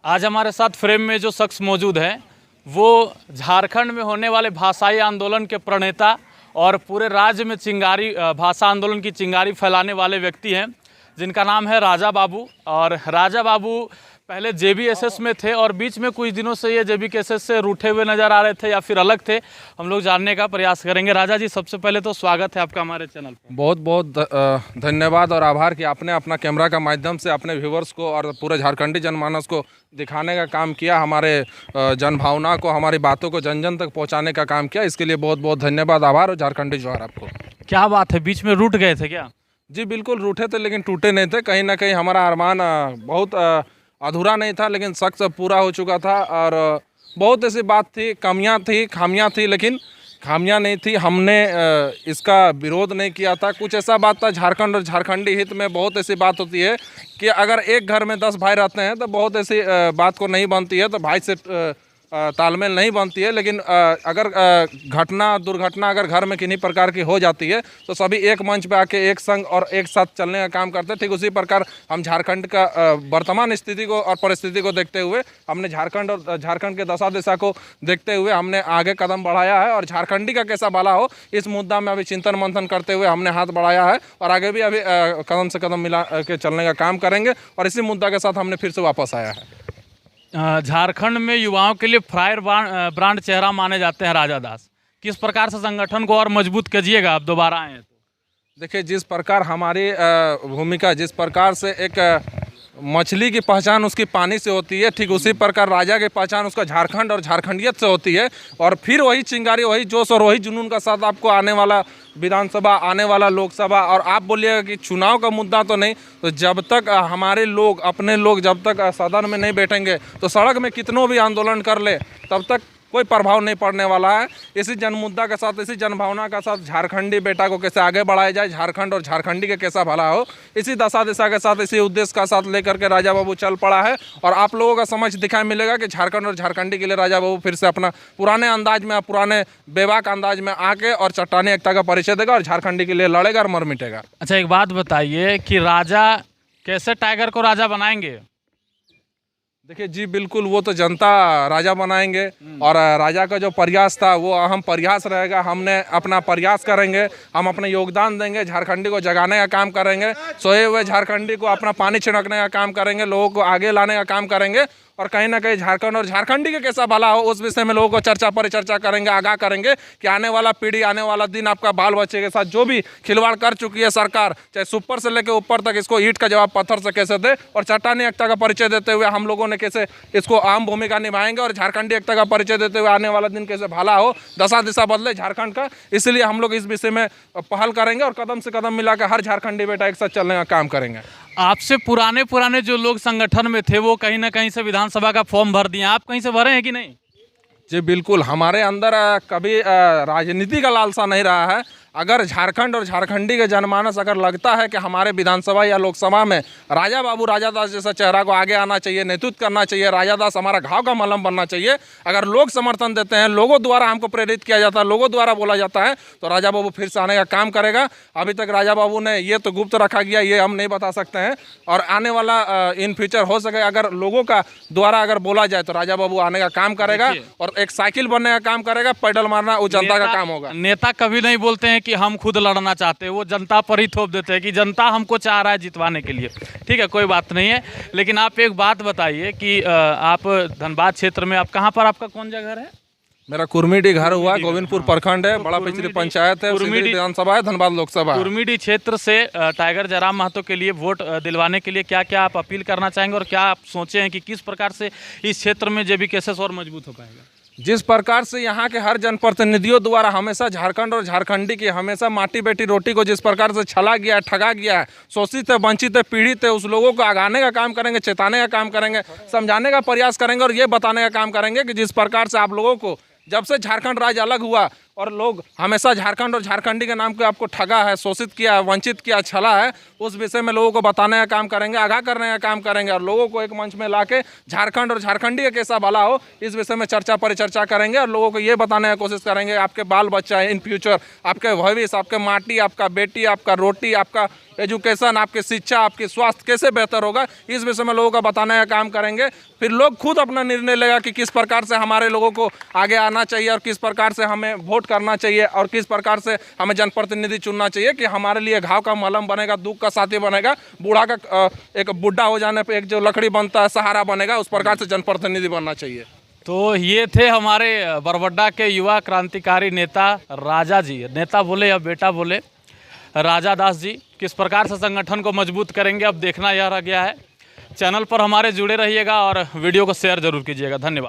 आज हमारे साथ फ्रेम में जो शख्स मौजूद हैं वो झारखंड में होने वाले भाषाई आंदोलन के प्रणेता और पूरे राज्य में चिंगारी भाषा आंदोलन की चिंगारी फैलाने वाले व्यक्ति हैं, जिनका नाम है राजा बाबू। और राजा बाबू पहले जेबीएसएस में थे और बीच में कुछ दिनों से ये जेबीएसएस से रूठे हुए नज़र आ रहे थे या फिर अलग थे। हम लोग जानने का प्रयास करेंगे। राजा जी, सबसे पहले तो स्वागत है आपका हमारे चैनल पर। बहुत बहुत धन्यवाद और आभार कि आपने अपना कैमरा का माध्यम से अपने व्यूवर्स को और पूरे झारखंडी जनमानस को दिखाने का काम किया, हमारे जनभावना को, हमारी बातों को जन जन तक पहुंचाने का काम किया। इसके लिए बहुत बहुत धन्यवाद, आभार और झारखंडी जोहार आपको। क्या बात है, बीच में रूठ गए थे क्या? जी बिल्कुल, रूठे थे लेकिन टूटे नहीं थे। कहीं ना कहीं हमारा अरमान बहुत अधूरा नहीं था लेकिन सख्त पूरा हो चुका था। और बहुत ऐसी बात थी, कमियां थी, खामियां थी, लेकिन खामियां नहीं थी। हमने इसका विरोध नहीं किया था। कुछ ऐसा बात था, झारखंड और झारखंडी हित में बहुत ऐसी बात होती है कि अगर एक घर में 10 भाई रहते हैं तो बहुत ऐसी बात को नहीं बनती है, तो भाई से तालमेल नहीं बनती है। लेकिन अगर दुर्घटना अगर घर में किन्हीं प्रकार की हो जाती है तो सभी एक मंच पे आके एक संग और एक साथ चलने का काम करते हैं। ठीक उसी प्रकार हम झारखंड का वर्तमान स्थिति को और परिस्थिति को देखते हुए हमने झारखंड और झारखंड के दशा दिशा को देखते हुए हमने आगे कदम बढ़ाया है। और झारखंडी का कैसा भला हो इस मुद्दा में अभी चिंतन मंथन करते हुए हमने हाथ बढ़ाया है और आगे भी अभी कदम से कदम मिला के चलने का काम करेंगे। और इसी मुद्दा के साथ हमने फिर से वापस आया है। झारखंड में युवाओं के लिए फायर ब्रांड चेहरा माने जाते हैं राजा दास। किस प्रकार से संगठन को और मजबूत कीजिएगा आप दोबारा आए तो? देखिए, जिस प्रकार हमारी भूमिका, जिस प्रकार से एक मछली की पहचान उसकी पानी से होती है, ठीक उसी प्रकार राजा की पहचान उसका झारखंड और झारखंडियत से होती है। और फिर वही चिंगारी, वही जोश और वही जुनून का साथ आपको आने वाला विधानसभा, आने वाला लोकसभा, और आप बोलिएगा कि चुनाव का मुद्दा तो नहीं, तो जब तक हमारे लोग, अपने लोग जब तक सदन में नहीं बैठेंगे तो सड़क में कितनों भी आंदोलन कर ले तब तक कोई प्रभाव नहीं पड़ने वाला है। इसी जन मुद्दा के साथ, इसी जनभावना के साथ झारखंडी बेटा को कैसे आगे बढ़ाया जाए, झारखंड और झारखंडी के कैसा भला हो, इसी दशा दिशा के साथ, इसी उद्देश्य का साथ लेकर के राजा बाबू चल पड़ा है। और आप लोगों का समझ दिखाई मिलेगा कि झारखंड और झारखंडी के लिए राजा बाबू फिर से अपना पुराने अंदाज में, पुराने बेबाक अंदाज में आके और चट्टानी एकता का परिचय देगा और झारखंडी के लिए लड़ेगा और मर मिटेगा। अच्छा, एक बात बताइए कि राजा कैसे टाइगर को राजा बनाएंगे? देखिए जी, बिल्कुल वो तो जनता राजा बनाएंगे और राजा का जो प्रयास था वो अहम प्रयास रहेगा। हमने अपना प्रयास करेंगे, हम अपने योगदान देंगे, झारखंडी को जगाने का काम करेंगे, सोए हुए झारखंडी को अपना पानी छिड़कने का काम करेंगे, लोगों को आगे लाने का काम करेंगे। और कहीं ना कहीं झारखंड और झारखंडी के कैसा भला हो उस विषय में लोगों को चर्चा परिचर्चा करेंगे, आगाह करेंगे कि आने वाला पीढ़ी, आने वाला दिन आपका बाल बच्चे के साथ जो भी खिलवाड़ कर चुकी है सरकार, चाहे सुपर से लेकर ऊपर तक, इसको ईंट का जवाब पत्थर से कैसे दे। और चट्टानी एकता का परिचय देते हुए हम लोगों ने कैसे इसको अहम भूमिका निभाएंगे और झारखंडी एकता का परिचय देते हुए आने वाला दिन कैसे भला हो, दशा दिशा बदले झारखंड का। इसलिए हम लोग इस विषय में पहल करेंगे और कदम से कदम मिलाकर हर झारखंडी बेटा एक साथ चलने का काम करेंगे। आपसे पुराने जो लोग संगठन में थे वो कहीं ना कहीं से विधानसभा का फॉर्म भर दिए, आप कहीं से भरे हैं कि नहीं? जी बिल्कुल, हमारे अंदर कभी राजनीति का लालसा नहीं रहा है। अगर झारखंड और झारखंडी के जनमानस अगर लगता है कि हमारे विधानसभा या लोकसभा में राजा बाबू, राजा दास जैसा चेहरा को आगे आना चाहिए, नेतृत्व करना चाहिए, राजा दास हमारा घाव का मलहम बनना चाहिए, अगर लोग समर्थन देते हैं, लोगों द्वारा हमको प्रेरित किया जाता है, लोगों द्वारा बोला जाता है, तो राजा बाबू फिर से आने का काम करेगा। अभी तक राजा बाबू ने ये तो गुप्त रखा गया, ये हम नहीं बता सकते हैं। और आने वाला इन फ्यूचर हो सके अगर लोगों का द्वारा अगर बोला जाए तो राजा बाबू आने का काम करेगा और एक साइकिल बनने का काम करेगा। पैडल मारना वो जनता का काम होगा। नेता कभी नहीं बोलते हैं कि हम खुद लड़ना चाहते हैं, वो जनता पर ही थोप देते हैं कि जनता हमको चाह रहा है जितवाने के लिए। ठीक है, कोई बात नहीं है। लेकिन आप एक बात बताइए कि आप धनबाद क्षेत्र में, आप कहाँ पर, आपका कौन सा घर है? मेरा कुर्मीडी घर हुआ, गोविंदपुर प्रखंड है, बड़ा पिछड़ी पंचायत है, विधानसभा है, धनबाद लोकसभा। कुर्मीडी क्षेत्र से टाइगर जयराम महतो के लिए वोट दिलवाने के लिए क्या क्या आप अपील करना चाहेंगे और क्या आप सोचे हैं कि किस प्रकार से इस क्षेत्र में जेबीएसएस और मजबूत हो पाएगा? जिस प्रकार से यहाँ के हर जनप्रतिनिधियों द्वारा हमेशा झारखंड और झारखंडी की हमेशा माटी बेटी रोटी को जिस प्रकार से छला गया है, ठगा गया है, शोषित है, वंचित है, पीड़ित है, उस लोगों को आगाने का काम करेंगे, चेताने का काम करेंगे, समझाने का प्रयास करेंगे और ये बताने का काम करेंगे कि जिस प्रकार से आप लोगों को जब से झारखंड राज्य अलग हुआ और लोग हमेशा झारखंड और झारखंडी के नाम पे आपको ठगा है, शोषित किया, वंचित किया, छला है, उस विषय में लोगों को बताने का काम करेंगे, आगाह करने का काम करेंगे और लोगों को एक मंच में लाके झारखंड और झारखंडी का कैसा भला हो इस विषय में चर्चा परिचर्चा करेंगे और लोगों को ये बताने की कोशिश करेंगे आपके बाल बच्चा इन फ्यूचर, आपके भविष्य, आपके माटी, आपका बेटी, आपका रोटी, आपका एजुकेशन, आपकी शिक्षा, आपकी स्वास्थ्य कैसे बेहतर होगा, इस विषय में लोगों को बताने का काम करेंगे। फिर लोग खुद अपना निर्णय लेगा कि किस प्रकार से हमारे लोगों को आगे आना चाहिए और किस प्रकार से हमें वोट करना चाहिए और किस प्रकार से हमें जनप्रतिनिधि चुनना चाहिए कि हमारे लिए घाव का मलहम बनेगा, दुख का साथी बनेगा, बूढ़ा का एक बुढ़ा हो जाने पर एक जो लकड़ी बनता है सहारा बनेगा, उस प्रकार से जनप्रतिनिधि बनना चाहिए। तो ये थे हमारे बरबड्डा के युवा क्रांतिकारी नेता राजा जी, नेता बोले या बेटा बोले, राजा दास जी किस प्रकार से संगठन को मजबूत करेंगे अब देखना यह रह गया है। चैनल पर हमारे जुड़े रहिएगा और वीडियो को शेयर जरूर कीजिएगा। धन्यवाद।